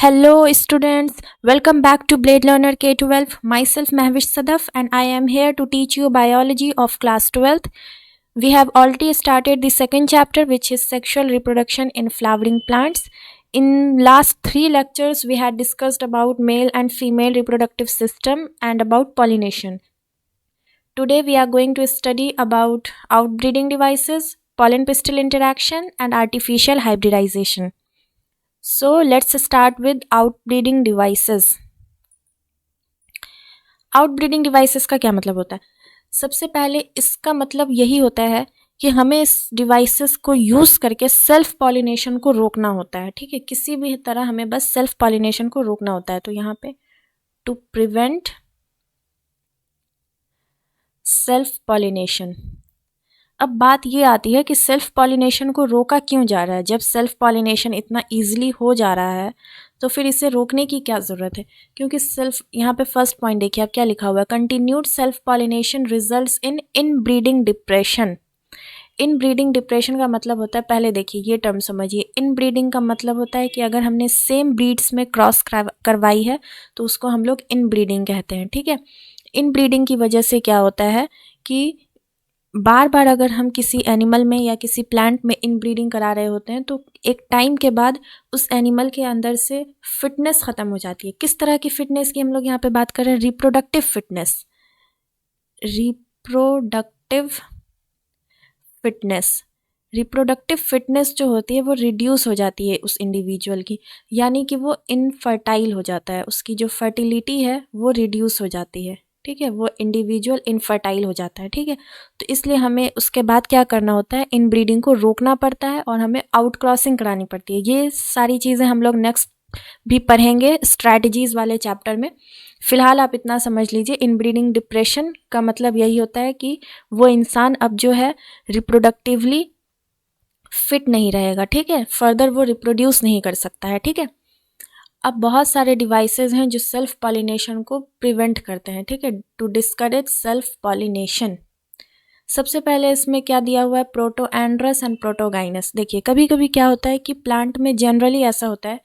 Hello students, welcome back to Blade Learner K12. Myself Mehwish Sadaf and I am here to teach you biology of class 12th. We have already started the second chapter, which is sexual reproduction in flowering plants. In last 3 lectures we had discussed about male and female reproductive system and about pollination. Today we are going to study about outbreeding devices, pollen pistil interaction and artificial hybridization. So let's start with outbreeding devices. Outbreeding devices का क्या मतलब होता है? सबसे पहले इसका मतलब यही होता है कि हमें इस डिवाइसेस को यूज़ करके सेल्फ पॉलिनेशन को रोकना होता है. ठीक है, किसी भी तरह हमें बस सेल्फ पॉलिनेशन को रोकना होता है. तो यहाँ पे टू प्रिवेंट सेल्फ पॉलिनेशन. अब बात ये आती है कि सेल्फ पॉलिनेशन को रोका क्यों जा रहा है. जब सेल्फ पॉलिनेशन इतना ईजिली हो जा रहा है तो फिर इसे रोकने की क्या ज़रूरत है? क्योंकि सेल्फ, यहाँ पे फर्स्ट पॉइंट देखिए आप क्या लिखा हुआ है. Continued self pollination results in inbreeding depression. Inbreeding depression का मतलब होता है, पहले देखिए ये टर्म समझिए. इनब्रीडिंग का मतलब होता है कि अगर हमने सेम ब्रीड्स में क्रॉस करवाई है तो उसको हम लोग इनब्रीडिंग कहते हैं. ठीक है, इनब्रीडिंग की वजह से क्या होता है कि बार बार अगर हम किसी एनिमल में या किसी प्लांट में इनब्रीडिंग करा रहे होते हैं तो एक टाइम के बाद उस एनिमल के अंदर से फिटनेस ख़त्म हो जाती है. किस तरह की फिटनेस की हम लोग यहाँ पे बात कर रहे हैं? Reproductive fitness. Reproductive fitness. Reproductive fitness जो होती है वो रिड्यूस हो जाती है उस इंडिविजुअल की, यानी कि वो इनफर्टाइल हो जाता है. उसकी जो फर्टिलिटी है वो रिड्यूस हो जाती है. ठीक है, वो इंडिविजुअल इनफर्टाइल हो जाता है. ठीक है, तो इसलिए हमें उसके बाद क्या करना होता है? इनब्रीडिंग को रोकना पड़ता है और हमें आउट क्रॉसिंग करानी पड़ती है. ये सारी चीज़ें हम लोग नेक्स्ट भी पढ़ेंगे स्ट्रैटेजीज़ वाले चैप्टर में. फ़िलहाल आप इतना समझ लीजिए, इनब्रीडिंग डिप्रेशन का मतलब यही होता है कि वो इंसान अब जो है रिप्रोडक्टिवली फिट नहीं रहेगा. ठीक है, फर्दर वो रिप्रोड्यूस नहीं कर सकता है. ठीक है, अब बहुत सारे डिवाइसेस हैं जो सेल्फ पॉलिनेशन को प्रिवेंट करते हैं. ठीक है, टू डिस्करेज सेल्फ पॉलिनेशन. सबसे पहले इसमें क्या दिया हुआ है? प्रोटोएंड्रस एंड प्रोटोगाइनस. देखिए कभी कभी क्या होता है कि प्लांट में जनरली ऐसा होता है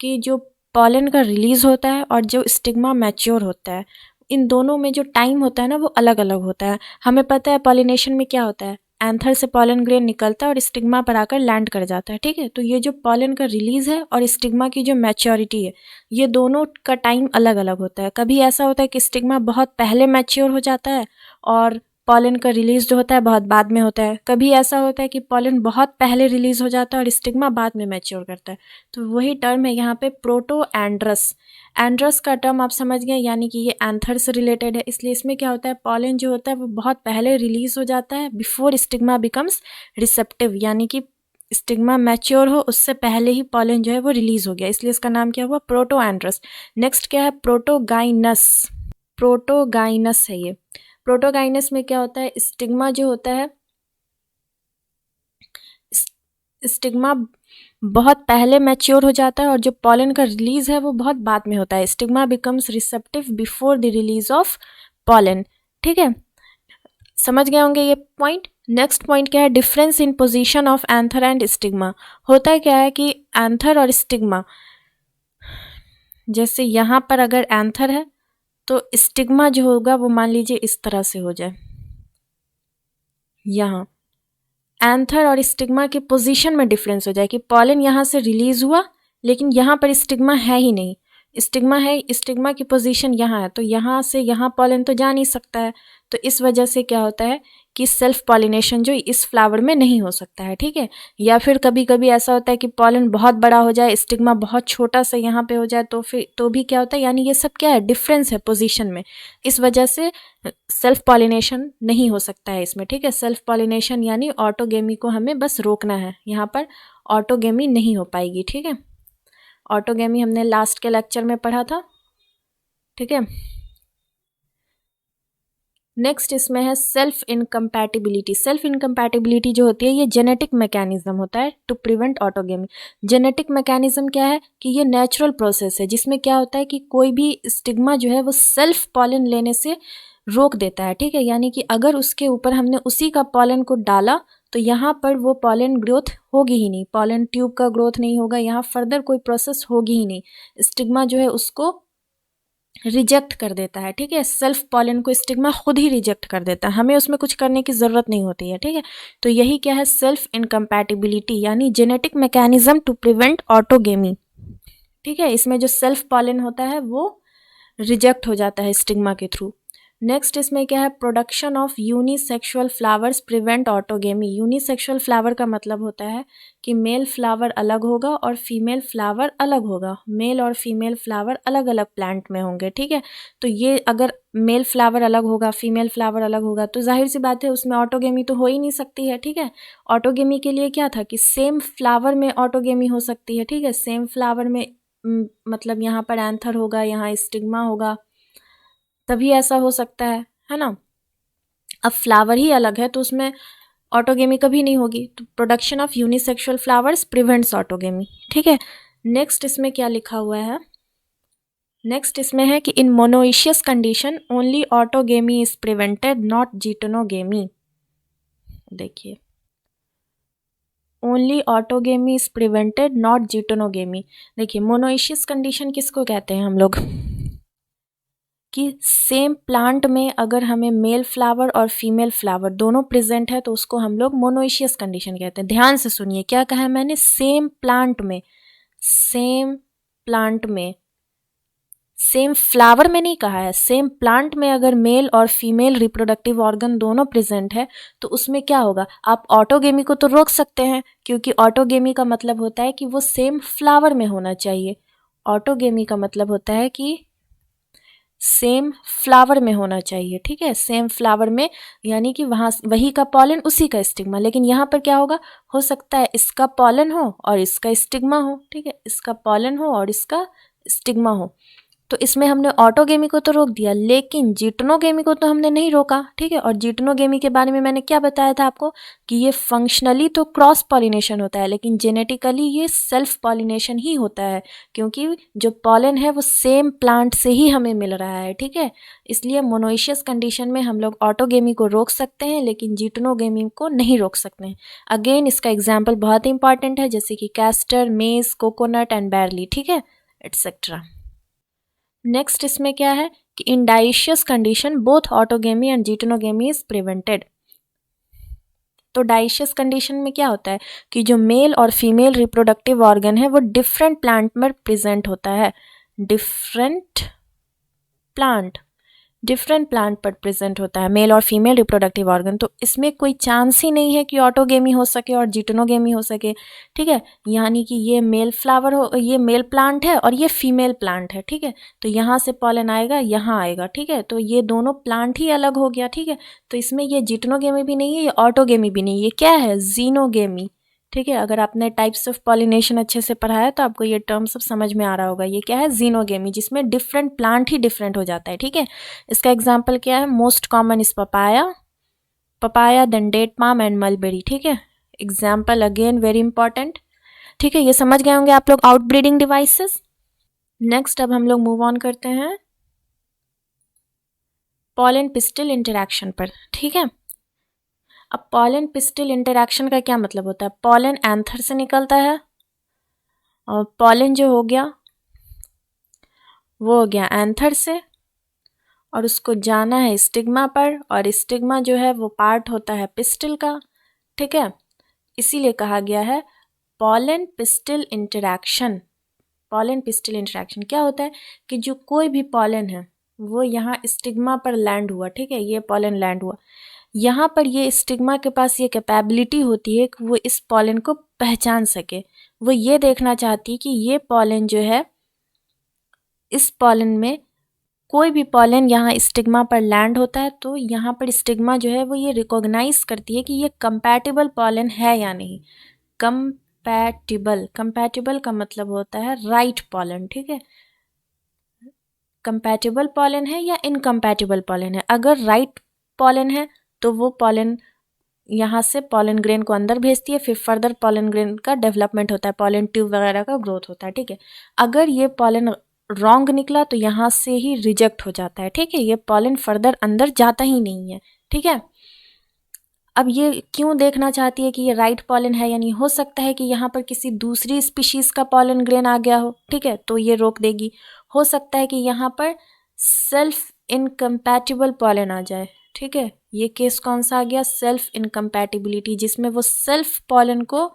कि जो पॉलन का रिलीज होता है और जो स्टिग्मा मैच्योर होता है, इन दोनों में जो टाइम होता है ना वो अलग अलग होता है. हमें पता है पॉलिनेशन में क्या होता है, एंथर से पॉलन ग्रेन निकलता है और स्टिग्मा पर आकर लैंड कर जाता है. ठीक है, तो ये जो पॉलन का रिलीज है और स्टिग्मा की जो मैच्योरिटी है, ये दोनों का टाइम अलग अलग होता है. कभी ऐसा होता है कि स्टिग्मा बहुत पहले मैच्योर हो जाता है और पॉलन का रिलीज जो होता है बहुत बाद में होता है. कभी ऐसा होता है कि पॉलन बहुत पहले रिलीज हो जाता है और स्टिग्मा बाद में मैच्योर करता है. तो वही टर्म है यहाँ पे प्रोटोएंड्रस. एंड्रस का टर्म आप समझ गए, यानी कि ये एंथर से रिलेटेड है. इसलिए इसमें क्या होता है, पॉलन जो होता है वो बहुत पहले रिलीज हो जाता है बिफोर स्टिग्मा बिकम्स रिसेप्टिव, यानी कि स्टिग्मा मैच्योर हो उससे पहले ही पॉलन जो है वो रिलीज हो गया, इसलिए इसका नाम क्या हुआ? प्रोटोएंड्रस. नेक्स्ट क्या है? प्रोटोगाइनस. प्रोटोगाइनस है ये. प्रोटोगाइनस में क्या होता है? स्टिग्मा जो होता है, स्टिग्मा बहुत पहले मैच्योर हो जाता है और जो पॉलन का रिलीज है वो बहुत बाद में होता है. Stigma becomes receptive before the release of pollen. ठीक है, समझ गए होंगे ये पॉइंट. नेक्स्ट पॉइंट क्या है? Difference in position of anther and stigma. होता है क्या है कि एंथर और स्टिग्मा, जैसे यहाँ पर अगर एंथर है तो स्टिग्मा जो होगा वो मान लीजिए इस तरह से हो जाए. यहाँ एंथर और स्टिग्मा के पोजीशन में डिफरेंस हो जाए कि पॉलन यहाँ से रिलीज हुआ लेकिन यहाँ पर स्टिग्मा है ही नहीं. स्टिग्मा है, स्टिग्मा की पोजीशन यहाँ है, तो यहाँ से यहाँ पॉलन तो जा नहीं सकता है. तो इस वजह से क्या होता है कि सेल्फ पॉलिनेशन जो इस फ्लावर में नहीं हो सकता है. ठीक है, या फिर कभी कभी ऐसा होता है कि पॉलन बहुत बड़ा हो जाए, स्टिग्मा बहुत छोटा सा यहाँ पे हो जाए, तो फिर तो भी क्या होता है, यानी ये सब क्या है? डिफरेंस है पोजीशन में. इस वजह से सेल्फ पॉलिनेशन नहीं हो सकता है इसमें. ठीक है, सेल्फ पॉलिनेशन यानी ऑटोगेमी को हमें बस रोकना है. यहाँ पर ऑटोगेमी नहीं हो पाएगी. ठीक है, ऑटोगेमी हमने लास्ट के लेक्चर में पढ़ा था. ठीक है, नेक्स्ट इसमें है सेल्फ इनकम्पैटिबिलिटी. सेल्फ इनकम्पैटिबिलिटी जो होती है ये जेनेटिक मैकेनिज्म होता है to prevent autogamy. Genetic mechanism क्या है कि ये नेचुरल प्रोसेस है जिसमें क्या होता है कि कोई भी स्टिग्मा जो है वो सेल्फ पॉलन लेने से रोक देता है. ठीक है, यानी कि अगर उसके ऊपर हमने उसी का पॉलन को डाला तो यहाँ पर वो पॉलन ग्रोथ होगी ही नहीं, पॉलन ट्यूब का ग्रोथ नहीं होगा, यहाँ फर्दर कोई प्रोसेस होगी ही नहीं, स्टिग्मा जो है उसको रिजेक्ट कर देता है, ठीक है। सेल्फ पॉलन को स्टिग्मा खुद ही रिजेक्ट कर देता है, हमें उसमें कुछ करने की ज़रूरत नहीं होती है, ठीक है। तो यही क्या है, सेल्फ इनकम्पैटिबिलिटी, यानी genetic mechanism to prevent autogamy, ठीक है। इसमें जो सेल्फ पॉलन होता है वो रिजेक्ट हो जाता है स्टिग्मा के थ्रू। नेक्स्ट इसमें क्या है, production of unisexual flowers prevent autogamy. Unisexual flower का मतलब होता है कि मेल फ्लावर अलग होगा और फीमेल फ्लावर अलग होगा, मेल और फीमेल फ्लावर अलग अलग प्लांट में होंगे, ठीक है। तो ये अगर मेल फ्लावर अलग होगा, फीमेल फ्लावर अलग होगा, तो जाहिर सी बात है उसमें ऑटोगेमी तो हो ही नहीं सकती है, ठीक है। ऑटोगेमी के लिए क्या था कि सेम फ्लावर में ऑटोगेमी हो सकती है, ठीक है। सेम फ्लावर में मतलब यहाँ पर एंथर होगा, यहाँ स्टिग्मा होगा, तभी ऐसा हो सकता है ना। अब फ्लावर ही अलग है तो उसमें ऑटोगेमी कभी नहीं होगी, तो production of unisexual flowers prevents autogamy, ठीक है। नेक्स्ट इसमें क्या लिखा हुआ है, नेक्स्ट इसमें है कि in monoecious condition only autogamy is prevented not geitonogamy. देखिए, only autogamy is prevented not geitonogamy. देखिए, मोनोइशियस कंडीशन किसको कहते हैं हम लोग, कि सेम प्लांट में अगर हमें मेल फ्लावर और फीमेल फ्लावर दोनों प्रेजेंट है तो उसको हम लोग मोनोइशियस कंडीशन कहते हैं। ध्यान से सुनिए, क्या कहा है मैंने, सेम प्लांट में, सेम प्लांट में, सेम फ्लावर में नहीं कहा है, सेम प्लांट में अगर मेल और फीमेल रिप्रोडक्टिव ऑर्गन दोनों प्रेजेंट है तो उसमें क्या होगा, आप ऑटोगेमी को तो रोक सकते हैं, क्योंकि ऑटोगेमी का मतलब होता है कि वो सेम फ्लावर में होना चाहिए। ऑटोगेमी का मतलब होता है कि सेम फ्लावर में होना चाहिए, ठीक है, सेम फ्लावर में, यानी कि वहाँ वही का पॉलन उसी का स्टिग्मा। लेकिन यहाँ पर क्या होगा, हो सकता है इसका पॉलन हो और इसका स्टिग्मा हो, ठीक है, इसका पॉलन हो और इसका स्टिग्मा हो। तो इसमें हमने ऑटोगेमी को तो रोक दिया, लेकिन जीटोनोगेमी को तो हमने नहीं रोका, ठीक है। और जीटोनोगेमी के बारे में मैंने क्या बताया था आपको, कि ये फंक्शनली तो क्रॉस पॉलिनेशन होता है, लेकिन जेनेटिकली ये सेल्फ पॉलिनेशन ही होता है, क्योंकि जो पॉलन है वो सेम प्लांट से ही हमें मिल रहा है, ठीक है। इसलिए मोनोइशियस कंडीशन में हम लोग ऑटोगेमी को रोक सकते हैं, लेकिन जीटोनोगेमी को नहीं रोक सकते हैं। अगेन इसका एग्जाम्पल बहुत ही इंपॉर्टेंट है, जैसे कि कैस्टर, मेज, कोकोनट एंड बैरली, ठीक है, एटसेट्रा। नेक्स्ट इसमें क्या है कि in dioecious condition both autogamy and geitonogamy is prevented. तो डाइशियस कंडीशन में क्या होता है कि जो मेल और फीमेल रिप्रोडक्टिव ऑर्गन है वो डिफरेंट प्लांट में प्रेजेंट होता है, डिफरेंट प्लांट पर प्रेजेंट होता है मेल और फीमेल रिप्रोडक्टिव ऑर्गन। तो इसमें कोई चांस ही नहीं है कि ऑटोगेमी हो सके और जीटोनोगेमी हो सके, ठीक है। यानी कि ये मेल फ्लावर हो, ये मेल प्लांट है और ये फीमेल प्लांट है, ठीक है। तो यहाँ से पॉलन आएगा, यहाँ आएगा, ठीक है। तो ये दोनों प्लांट ही अलग हो गया, ठीक है। तो इसमें ये जीटोनोगेमी भी नहीं है, ये ऑटोगेमी भी नहीं, ये क्या है, जीनोगेमी, ठीक है। अगर आपने टाइप्स ऑफ पॉलिनेशन अच्छे से पढ़ा है तो आपको ये टर्म सब समझ में आ रहा होगा। ये क्या है, जीनोगेमी, जिसमें डिफरेंट प्लांट ही डिफरेंट हो जाता है, ठीक है। इसका एग्जाम्पल क्या है, most common is papaya, papaya then date palm and mulberry, ठीक है। एग्जाम्पल अगेन वेरी इंपॉर्टेंट, ठीक है। ये समझ गए होंगे आप लोग आउटब्रीडिंग डिवाइसेस। नेक्स्ट अब हम लोग मूव ऑन करते हैं पॉलन पिस्टिल इंटरेक्शन पर, ठीक है। अब पॉलन पिस्टिल इंटरेक्शन का क्या मतलब होता है, पॉलन एंथर से निकलता है और पॉलन जो हो गया वो हो गया एंथर से, और उसको जाना है स्टिग्मा पर, और स्टिग्मा जो है वो पार्ट होता है पिस्टिल का, ठीक है। इसीलिए कहा गया है pollen pistil interaction. Pollen pistil interaction क्या होता है कि जो कोई भी पॉलन है वो यहाँ स्टिग्मा पर लैंड हुआ, ठीक है, ये पॉलन लैंड हुआ यहाँ पर, ये स्टिग्मा के पास ये कैपेबिलिटी होती है कि वो इस पॉलन को पहचान सके। वो ये देखना चाहती है कि ये पॉलन जो है, इस पॉलन में कोई भी पॉलन यहाँ स्टिग्मा पर लैंड होता है तो यहाँ पर स्टिग्मा जो है वो ये रिकॉग्नाइज करती है कि ये कंपैटिबल पॉलन है या नहीं। कंपैटिबल का मतलब होता है राइट पॉलन, ठीक है। कंपैटिबल पॉलन है या इनकम्पैटिबल पॉलन है, अगर राइट पॉलन है तो वो पॉलन यहाँ से पॉलन ग्रेन को अंदर भेजती है, फिर फर्दर पॉलन ग्रेन का डेवलपमेंट होता है, पॉलन ट्यूब वगैरह का ग्रोथ होता है, ठीक है। अगर ये पॉलन रॉन्ग निकला तो यहाँ से ही रिजेक्ट हो जाता है, ठीक है, ये पॉलन फर्दर अंदर जाता ही नहीं है, ठीक है। अब ये क्यों देखना चाहती है कि ये राइट पॉलन है, यानी हो सकता है कि यहाँ पर किसी दूसरी स्पीशीज़ का पॉलन ग्रेन आ गया हो, ठीक है, तो ये रोक देगी। हो सकता है कि यहाँ पर सेल्फ इनकम्पैटिबल पॉलन आ जाए, ठीक है, ये केस कौन सा आ गया, सेल्फ इनकम्पैटिबिलिटी, जिसमें वो सेल्फ पॉलन को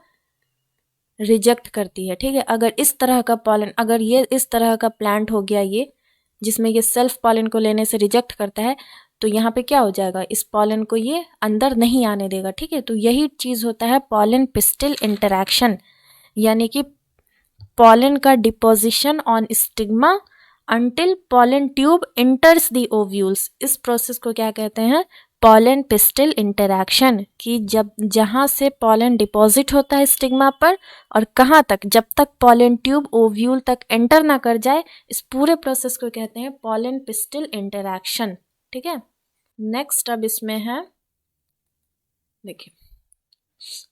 रिजेक्ट करती है, ठीक है। अगर इस तरह का पॉलन, अगर ये इस तरह का प्लांट हो गया ये, जिसमें ये सेल्फ पॉलन को लेने से रिजेक्ट करता है, तो यहाँ पे क्या हो जाएगा, इस पॉलन को ये अंदर नहीं आने देगा, ठीक है। तो यही चीज़ होता है पॉलन पिस्टिल इंटरैक्शन, यानी कि पॉलन का deposition on stigma until pollen tube इंटर्स the ovules. इस प्रोसेस को क्या कहते हैं, पॉलन पिस्टिल इंटरैक्शन, कि जब जहाँ से पॉलन डिपॉजिट होता है स्टिग्मा पर और कहाँ तक, जब तक पॉलन ट्यूब ओव्यूल तक एंटर ना कर जाए, इस पूरे प्रोसेस को कहते हैं पॉलन पिस्टिल इंटरैक्शन, ठीक है। नेक्स्ट अब इसमें है, देखिए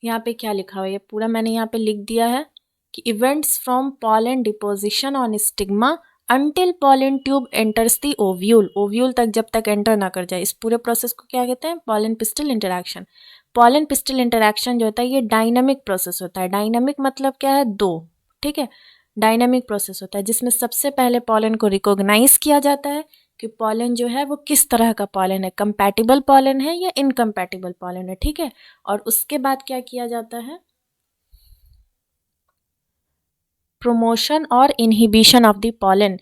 यहाँ पे क्या लिखा हुआ है, ये पूरा मैंने यहाँ पे लिख दिया है कि events from pollen deposition on stigma until pollen tube enters the ovule, ovule तक जब तक एंटर ना कर जाए, इस पूरे प्रोसेस को क्या कहते हैं, pollen pistil interaction. Pollen pistil interaction जो होता है ये डायनामिक प्रोसेस होता है। डायनामिक मतलब क्या है, दो, ठीक है, डायनामिक प्रोसेस होता है जिसमें सबसे पहले पॉलन को रिकॉग्नाइज किया जाता है कि पॉलन जो है वो किस तरह का पॉलन है, कंपैटिबल पॉलन है या इनकम्पैटिबल पॉलन है, ठीक है। और उसके बाद क्या किया जाता है, प्रोमोशन और इनहिबिशन ऑफ द पॉलन,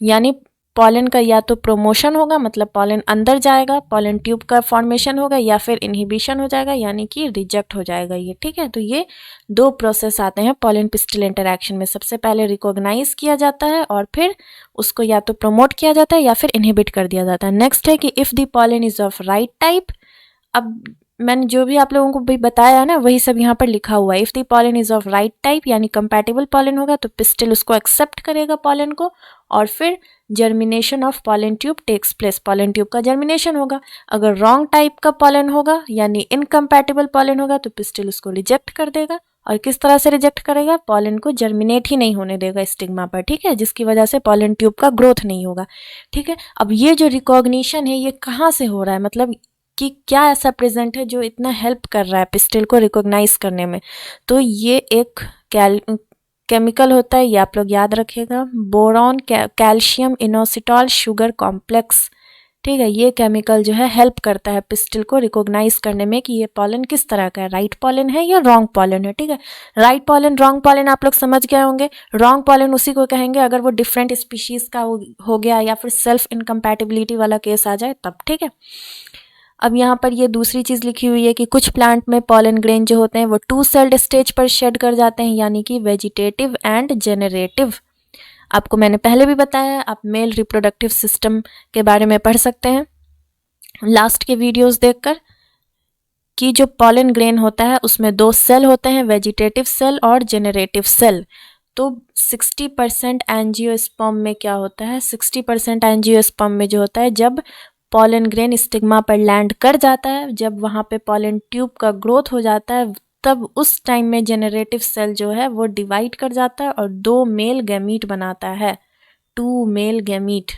यानी पॉलन का या तो प्रोमोशन होगा, मतलब पॉलन अंदर जाएगा, पॉलन ट्यूब का फॉर्मेशन होगा, या फिर इनहिबिशन हो जाएगा, यानी कि रिजेक्ट हो जाएगा ये, ठीक है। तो ये दो प्रोसेस आते हैं पॉलन पिस्टिल इंटरैक्शन में, सबसे पहले रिकॉग्नाइज किया जाता है और फिर उसको या तो प्रमोट किया जाता है या फिर इनहिबिट कर दिया जाता है। नेक्स्ट है कि if the pollen is of right type, अब मैंने जो भी आप लोगों को भी बताया है ना वही सब यहाँ पर लिखा हुआ है। If the pollen is of right type यानी कंपैटिबल पॉलन होगा तो पिस्टिल उसको एक्सेप्ट करेगा पॉलन को, और फिर germination of pollen tube takes place, pollen tube का जर्मिनेशन होगा। अगर रॉन्ग टाइप का पॉलन होगा यानी इनकम्पैटिबल पॉलन होगा तो पिस्टिल उसको रिजेक्ट कर देगा। और किस तरह से रिजेक्ट करेगा, पॉलन को जर्मिनेट ही नहीं होने देगा स्टिग्मा पर, ठीक है, जिसकी वजह से पॉलन ट्यूब का ग्रोथ नहीं होगा, ठीक है। अब ये जो रिकॉग्निशन है ये कहाँ से हो रहा है, मतलब कि क्या ऐसा प्रेजेंट है जो इतना हेल्प कर रहा है पिस्टिल को रिकॉग्नाइज करने में, तो ये एक केमिकल होता है, ये आप लोग याद रखिएगा, boron calcium inositol sugar complex, ठीक है। ये केमिकल जो है हेल्प करता है पिस्टिल को रिकॉग्नाइज करने में कि ये पॉलन किस तरह का है, राइट पॉलन है या रॉन्ग पॉलन है, ठीक है। राइट पॉलन रॉन्ग पॉलन आप लोग समझ गए होंगे। रॉन्ग पॉलन उसी को कहेंगे अगर वो डिफरेंट स्पीशीज़ का हो गया या फिर सेल्फ इनकम्पैटिबिलिटी वाला केस आ जाए तब, ठीक है। अब यहाँ पर ये दूसरी चीज़ लिखी हुई है कि कुछ प्लांट में पॉलन ग्रेन जो होते हैं वो टू सेल्ड स्टेज पर शेड कर जाते हैं, यानी कि वेजिटेटिव एंड जेनरेटिव। आपको मैंने पहले भी बताया, आप मेल रिप्रोडक्टिव सिस्टम के बारे में पढ़ सकते हैं लास्ट के वीडियोस देखकर, कि जो पॉलन ग्रेन होता है उसमें दो सेल होते हैं, वेजिटेटिव सेल और जेनरेटिव सेल। तो 60% एंजियोस्पर्म में क्या होता है, 60% एंजियोस्पर्म में जो होता है जब पॉलन ग्रेन स्टिग्मा पर लैंड कर जाता है, जब वहाँ पे पॉलन ट्यूब का ग्रोथ हो जाता है, तब उस टाइम में जेनरेटिव सेल जो है वो डिवाइड कर जाता है और दो मेल गैमीट बनाता है, 2 मेल गैमीट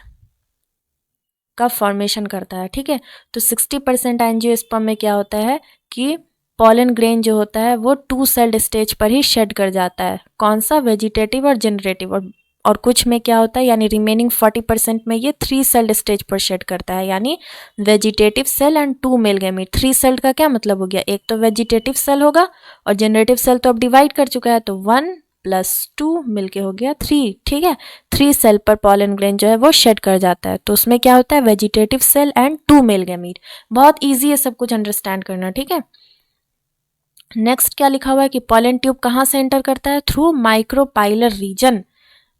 का फॉर्मेशन करता है, ठीक है। तो 60% एंजियोस्पर्म में क्या होता है कि पॉलन ग्रेन जो होता है वो 2 सेल्ड स्टेज पर ही शेड कर जाता है, कौन सा, वेजिटेटिव और जेनरेटिव, और कुछ में क्या होता है यानी रिमेनिंग 40% में ये 3 सेल्ड स्टेज पर शेड करता है, यानी vegetative cell and 2 male gamete. 3 cell का क्या मतलब हो गया, एक तो वेजिटेटिव सेल होगा और जेनरेटिव सेल तो अब डिवाइड कर चुका है, तो 1 + 2 मिलके हो गया 3, ठीक है। 3 सेल पर पॉलन ग्रेन जो है वो शेड कर जाता है, तो उसमें क्या होता है, vegetative cell and 2 male gamete. बहुत ईजी है सब कुछ अंडरस्टैंड करना, ठीक है। नेक्स्ट क्या लिखा हुआ है कि पॉलन ट्यूब कहाँ से एंटर करता है, through micropylar reason.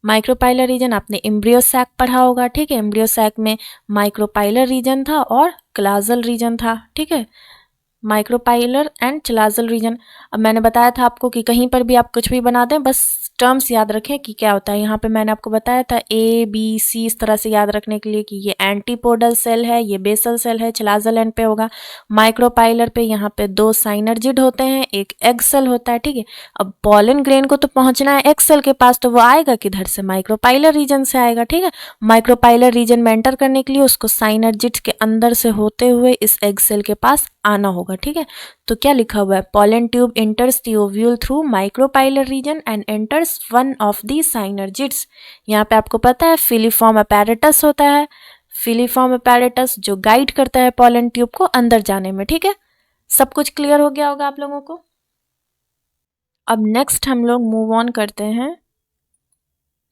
Micropylar reason आपने एम्ब्रियो सैक पढ़ा होगा, ठीक है। एम्ब्रियो सैक में माइक्रोपाइलर रीजन था और क्लाजल रीजन था, ठीक है, माइक्रोपाइलर एंड क्लाजल रीजन। अब मैंने बताया था आपको कि कहीं पर भी आप कुछ भी बना दें, बस टर्म्स याद रखें कि क्या होता है। यहाँ पे मैंने आपको बताया था ABC इस तरह से याद रखने के लिए कि ये एंटीपोडल सेल है, ये बेसल सेल है, चलाजल एंड पे होगा। माइक्रोपाइलर पे यहाँ पे 2 साइनर्जिड होते हैं, एक एग सेल होता है, ठीक है। अब पॉलन ग्रेन को तो पहुंचना है एग सेल के पास, तो वो आएगा किधर से, माइक्रोपाइलर रीजन से आएगा, ठीक है। माइक्रोपाइलर रीजन में एंटर करने के लिए उसको साइनर्जिड के अंदर से होते हुए इस एग सेल के पास आना होगा, ठीक है। तो क्या लिखा हुआ है, pollen tube enters the ovule through micropylar reason and enters one of the साइनर्जिड्स। यहाँ पे आपको पता है फिलीफॉर्म अपैरेटस होता है, फिलीफॉर्म अपैरेटस जो गाइड करता है पॉलन ट्यूब को अंदर जाने में, ठीक है। सब कुछ क्लियर हो गया होगा आप लोगों को। अब नेक्स्ट हम लोग मूव ऑन करते हैं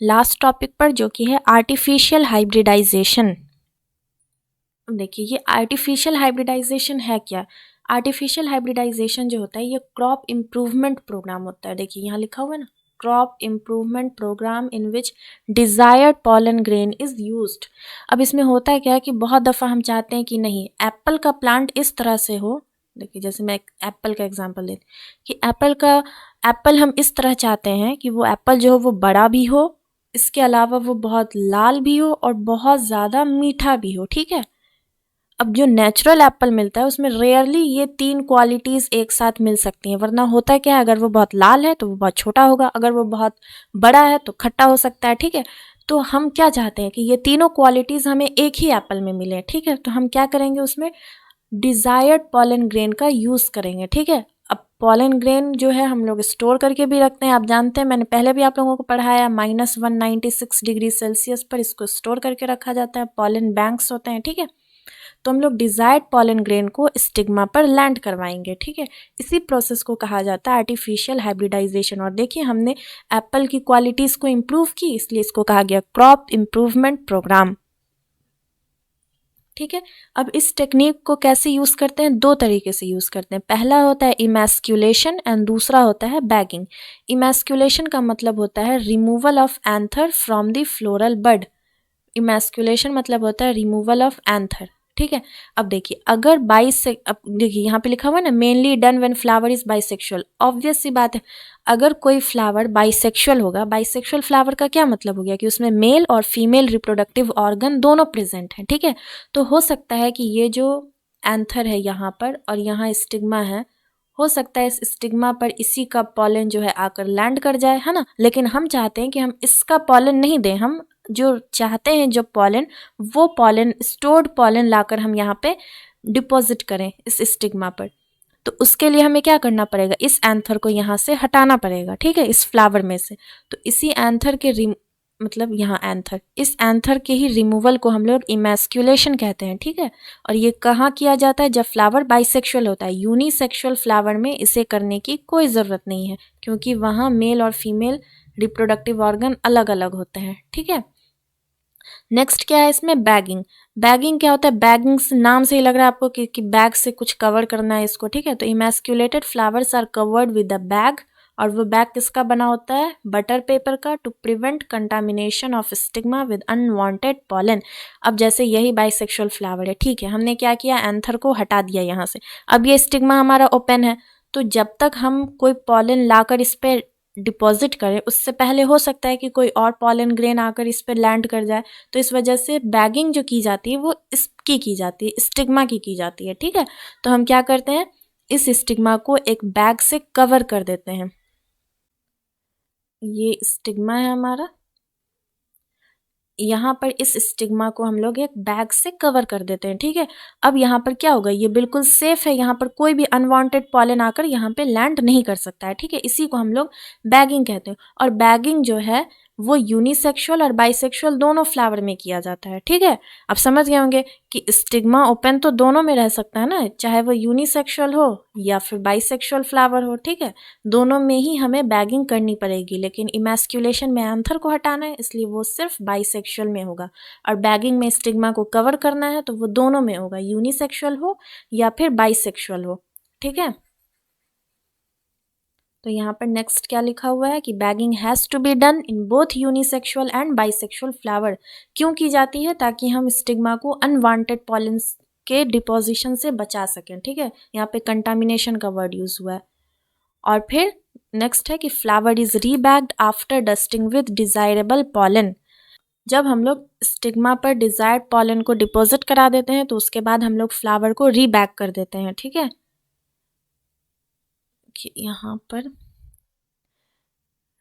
लास्ट टॉपिक पर, जो कि है आर्टिफिशियल हाइब्रिडाइजेशन। देखिए ये आर्टिफिशियल हाइब्रिडाइजेशन है क्या। आर्टिफिशियल हाइब्रिडाइजेशन जो होता है ये क्रॉप इम्प्रूवमेंट प्रोग्राम होता है। देखिए यहाँ लिखा हुआ है ना, crop improvement programme in which desired pollen grain is used. अब इसमें होता है क्या कि बहुत दफ़ा हम चाहते हैं कि नहीं एप्पल का प्लांट इस तरह से हो। देखिए जैसे मैं एप्पल का एग्जांपल लें कि एप्पल हम इस तरह चाहते हैं कि वो एप्पल जो हो वो बड़ा भी हो, इसके अलावा वो बहुत लाल भी हो और बहुत ज़्यादा मीठा भी हो, ठीक है। अब जो नेचुरल एप्पल मिलता है उसमें रेयरली ये 3 क्वालिटीज़ एक साथ मिल सकती हैं, वरना होता क्या है अगर वो बहुत लाल है तो वो बहुत छोटा होगा, अगर वो बहुत बड़ा है तो खट्टा हो सकता है, ठीक है। तो हम क्या चाहते हैं कि ये तीनों क्वालिटीज़ हमें एक ही एप्पल में मिले, ठीक है। तो हम क्या करेंगे उसमें डिज़ायर्ड पॉलन ग्रेन का यूज़ करेंगे, ठीक है। अब पॉलन ग्रेन जो है हम लोग स्टोर करके भी रखते हैं, आप जानते हैं मैंने पहले भी आप लोगों को पढ़ाया, -196 डिग्री सेल्सियस पर इसको स्टोर करके रखा जाता है, पॉलन बैंक्स होते हैं, ठीक है। तो हम लोग डिजायर्ड पॉलन ग्रेन को स्टिग्मा पर लैंड करवाएंगे, ठीक है। इसी प्रोसेस को कहा जाता है आर्टिफिशियल हाइब्रिडाइजेशन। और देखिए हमने एप्पल की क्वालिटीज़ को इम्प्रूव की, इसलिए इसको कहा गया क्रॉप इम्प्रूवमेंट प्रोग्राम, ठीक है। अब इस टेक्निक को कैसे यूज़ करते हैं, 2 तरीके से यूज़ करते हैं। पहला होता है इमैस्क्यूलेशन एंड दूसरा होता है बैगिंग। इमैस्क्यूलेशन का मतलब होता है removal of anther from the floral bud. Emasculation मतलब होता है रिमूवल ऑफ एंथर, ठीक है। अब देखिए अगर अब देखिए यहाँ पे लिखा हुआ है ना mainly done when flower is bisexual. Obvious सी बात है, अगर कोई फ्लावर बाइसेक्सुअल होगा, बाइसेक्सुअल फ्लावर का क्या मतलब हो गया कि उसमें मेल और फीमेल रिप्रोडक्टिव ऑर्गन दोनों प्रेजेंट हैं, ठीक है। तो हो सकता है कि ये जो एंथर है यहाँ पर और यहाँ स्टिग्मा है, हो सकता है इस स्टिग्मा पर इसी का पॉलन जो है आकर लैंड कर जाए, है ना। लेकिन हम चाहते हैं कि हम इसका पॉलन नहीं दें, हम जो चाहते हैं जो पॉलन, वो पॉलन स्टोर्ड पॉलन लाकर हम यहाँ पे डिपॉजिट करें इस स्टिग्मा पर। तो उसके लिए हमें क्या करना पड़ेगा, इस एंथर को यहाँ से हटाना पड़ेगा, ठीक है, इस फ्लावर में से। तो इसी एंथर के मतलब यहाँ एंथर, इस एंथर के ही रिमूवल को हम लोग इमैस्क्यूलेशन कहते हैं, ठीक है। और ये कहाँ किया जाता है, जब फ्लावर बाइसेक्सुअल होता है। यूनिसेक्सुअल फ्लावर में इसे करने की कोई ज़रूरत नहीं है, क्योंकि वहाँ मेल और फीमेल रिप्रोडक्टिव ऑर्गन अलग अलग होते हैं, ठीक है। नेक्स्ट क्या है इसमें, बैगिंग। बैगिंग क्या होता है, बैगिंग नाम से ही लग रहा है आपको कि बैग से कुछ कवर करना है इसको, ठीक है। तो emasculated flowers are covered with a bag, और वो बैग किसका बना होता है, बटर पेपर का, to prevent contamination of stigma with unwanted pollen. अब जैसे यही बाइसेक्सुअल फ्लावर है, ठीक है, हमने क्या किया, एंथर को हटा दिया यहाँ से। अब ये स्टिग्मा हमारा ओपन है, तो जब तक हम कोई पॉलन लाकर इस पर डिपॉजिट करें, उससे पहले हो सकता है कि कोई और पॉलन ग्रेन आकर इस पर लैंड कर जाए। तो इस वजह से बैगिंग जो की जाती है वो इसकी की जाती है, स्टिग्मा की जाती है, ठीक है। तो हम क्या करते हैं, इस स्टिग्मा को एक बैग से कवर कर देते हैं। ये स्टिग्मा है हमारा, यहाँ पर इस स्टिग्मा को हम लोग एक बैग से कवर कर देते हैं, ठीक है। अब यहाँ पर क्या होगा, ये बिल्कुल सेफ है, यहाँ पर कोई भी अनवांटेड पॉलन आकर यहाँ पे लैंड नहीं कर सकता है, ठीक है। इसी को हम लोग बैगिंग कहते हैं। और बैगिंग जो है वो यूनिसेक्सुअल और बाइसेक्सुअल दोनों फ्लावर में किया जाता है, ठीक है। अब समझ गए होंगे कि स्टिग्मा ओपन तो दोनों में रह सकता है ना, चाहे वो यूनिसेक्सुअल हो या फिर बाइसेक्सुअल फ्लावर हो, ठीक है। दोनों में ही हमें बैगिंग करनी पड़ेगी, लेकिन इमैस्क्यूलेशन में एंथर को हटाना है, इसलिए वो सिर्फ बाइसेक्सुअल में होगा। और बैगिंग में स्टिग्मा को कवर करना है तो वो दोनों में होगा, यूनिसेक्सुअल हो या फिर बाइसेक्सुअल हो, ठीक है। तो यहाँ पर नेक्स्ट क्या लिखा हुआ है कि bagging has to be done in both unisexual and bisexual flower. क्यों की जाती है, ताकि हम स्टिग्मा को अनवांटेड पॉलिन्स के डिपोजिशन से बचा सकें, ठीक है। यहाँ पे कंटामिनेशन का वर्ड यूज़ हुआ है। और फिर नेक्स्ट है कि flower is rebagged after dusting with desirable pollen. जब हम लोग स्टिग्मा पर डिजायर्ड पॉलन को डिपॉजिट करा देते हैं तो उसके बाद हम लोग फ्लावर को रीबैग कर देते हैं। ठीक है, यहाँ पर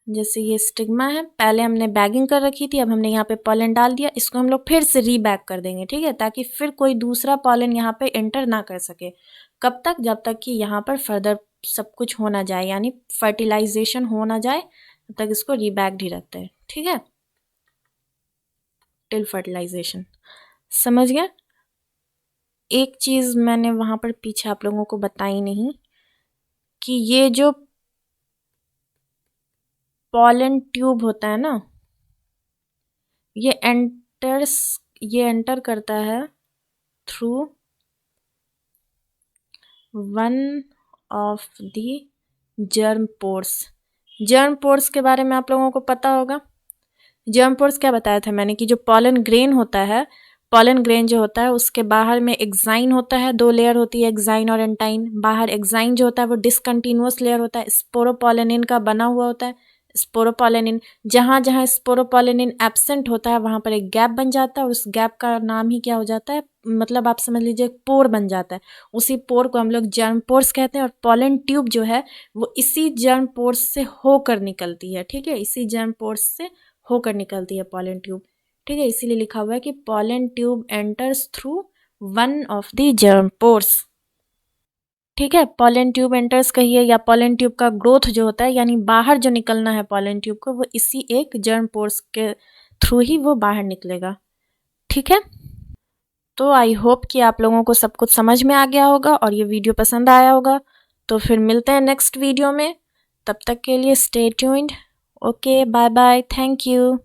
जैसे ये स्टिग्मा है, पहले हमने बैगिंग कर रखी थी, अब हमने यहाँ पे पॉलन डाल दिया, इसको हम लोग फिर से रीबैग कर देंगे। ठीक है, ताकि फिर कोई दूसरा पॉलन यहाँ पे एंटर ना कर सके। कब तक? जब तक कि यहाँ पर फर्दर सब कुछ हो ना जाए, यानी फर्टिलाइजेशन हो ना जाए, तब तक इसको रीबैग्ड ही रखते हैं। ठीक है, टिल फर्टिलाइजेशन। समझ गया? एक चीज़ मैंने वहाँ पर पीछे आप लोगों को बताई नहीं कि ये जो पॉलन ट्यूब होता है ना, ये एंटर करता है through one of the germ pores. Germ pores के बारे में आप लोगों को पता होगा। जर्म पोर्स क्या बताया था मैंने कि जो पॉलन ग्रेन होता है, पॉलन ग्रेन जो होता है उसके बाहर में एक्साइन होता है, 2 लेयर होती है, एक्साइन और एंटाइन। बाहर एक्साइन जो होता है वो डिसकंटिन्यूअस लेयर होता है, स्पोरोपोलेनिन का बना हुआ होता है। स्पोरोपोलेनिन, जहाँ जहाँ स्पोरोपोलेनिन एब्सेंट होता है वहाँ पर एक गैप बन जाता है, और उस गैप का नाम ही क्या हो जाता है, मतलब आप समझ लीजिए पोर बन जाता है। उसी पोर को हम लोग जर्म पोर्स कहते हैं, और पॉलन ट्यूब जो है वो इसी जर्म पोर्स से होकर निकलती है। ठीक है, इसी जर्म पोर्स से होकर निकलती है पॉलन ट्यूब। ठीक है, इसीलिए लिखा हुआ है कि pollen tube enters through one of the germ pores. ठीक है, पॉलन ट्यूब एंटर्स कहिए या पॉलन ट्यूब का ग्रोथ जो होता है, यानी बाहर जो निकलना है पॉलन ट्यूब को, वो इसी एक जर्म पोर्स के थ्रू ही वो बाहर निकलेगा। ठीक है, तो आई होप कि आप लोगों को सब कुछ समझ में आ गया होगा और ये वीडियो पसंद आया होगा। तो फिर मिलते हैं नेक्स्ट वीडियो में, तब तक के लिए stay tuned. Okay, bye bye, thank you.